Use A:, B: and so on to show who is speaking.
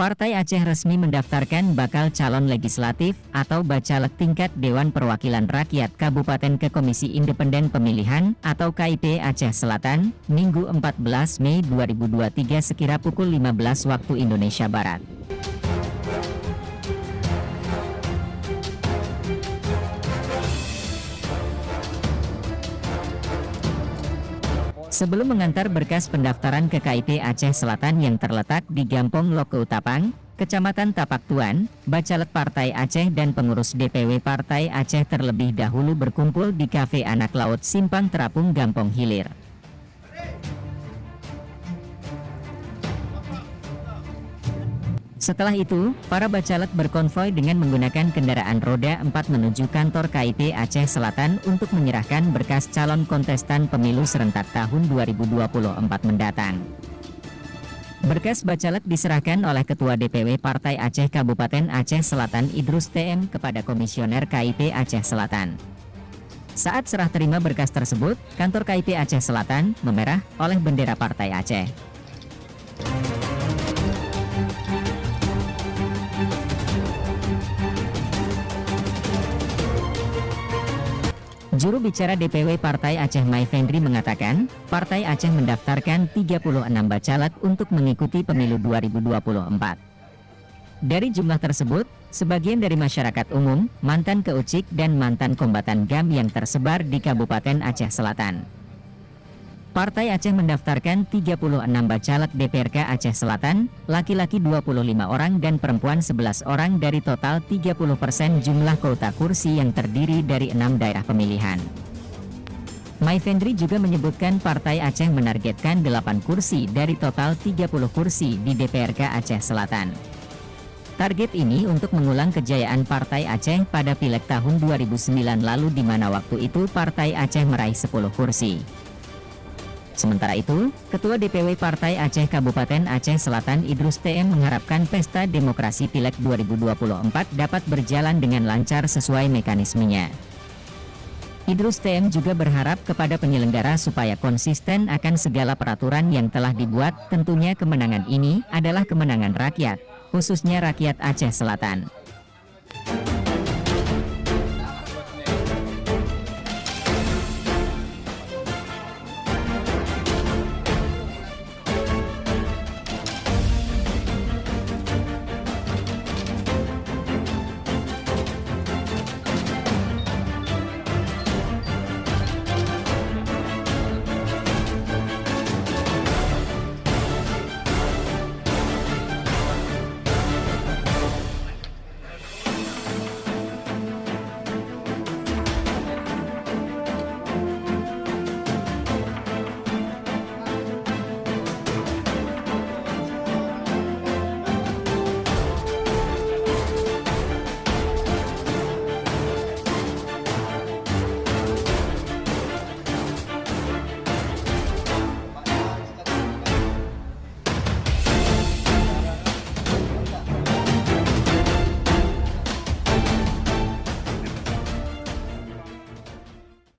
A: Partai Aceh resmi mendaftarkan bakal calon legislatif atau bacalek tingkat Dewan Perwakilan Rakyat Kabupaten ke Komisi Independen Pemilihan atau KIP Aceh Selatan, Minggu 14 Mei 2023 sekira pukul 15 waktu Indonesia Barat. Sebelum mengantar berkas pendaftaran ke KIP Aceh Selatan yang terletak di Gampong Loko Tapang, Kecamatan Tapak Tuan, bacalek Partai Aceh dan pengurus DPW Partai Aceh terlebih dahulu berkumpul di Kafe Anak Laut Simpang Terapung Gampong Hilir. Setelah itu, para bacalek berkonvoi dengan menggunakan kendaraan roda 4 menuju kantor KIP Aceh Selatan untuk menyerahkan berkas calon kontestan pemilu serentak tahun 2024 mendatang. Berkas bacalek diserahkan oleh Ketua DPW Partai Aceh Kabupaten Aceh Selatan Idrus TM kepada Komisioner KIP Aceh Selatan. Saat serah terima berkas tersebut, kantor KIP Aceh Selatan memerah oleh bendera Partai Aceh. Juru bicara DPW Partai Aceh Maifendri mengatakan, Partai Aceh mendaftarkan 36 bacalek untuk mengikuti pemilu 2024. Dari jumlah tersebut, sebagian dari masyarakat umum, mantan keucik dan mantan kombatan GAM yang tersebar di Kabupaten Aceh Selatan. Partai Aceh mendaftarkan 36 bacalek DPRK Aceh Selatan, laki-laki 25 orang dan perempuan 11 orang dari total 30% jumlah kuota kursi yang terdiri dari 6 daerah pemilihan. Maifendri juga menyebutkan Partai Aceh menargetkan 8 kursi dari total 30 kursi di DPRK Aceh Selatan. Target ini untuk mengulang kejayaan Partai Aceh pada Pileg tahun 2009 lalu di mana waktu itu Partai Aceh meraih 10 kursi. Sementara itu, Ketua DPW Partai Aceh Kabupaten Aceh Selatan Idrus TM mengharapkan pesta demokrasi Pileg 2024 dapat berjalan dengan lancar sesuai mekanismenya. Idrus TM juga berharap kepada penyelenggara supaya konsisten akan segala peraturan yang telah dibuat, tentunya kemenangan ini adalah kemenangan rakyat, khususnya rakyat Aceh Selatan.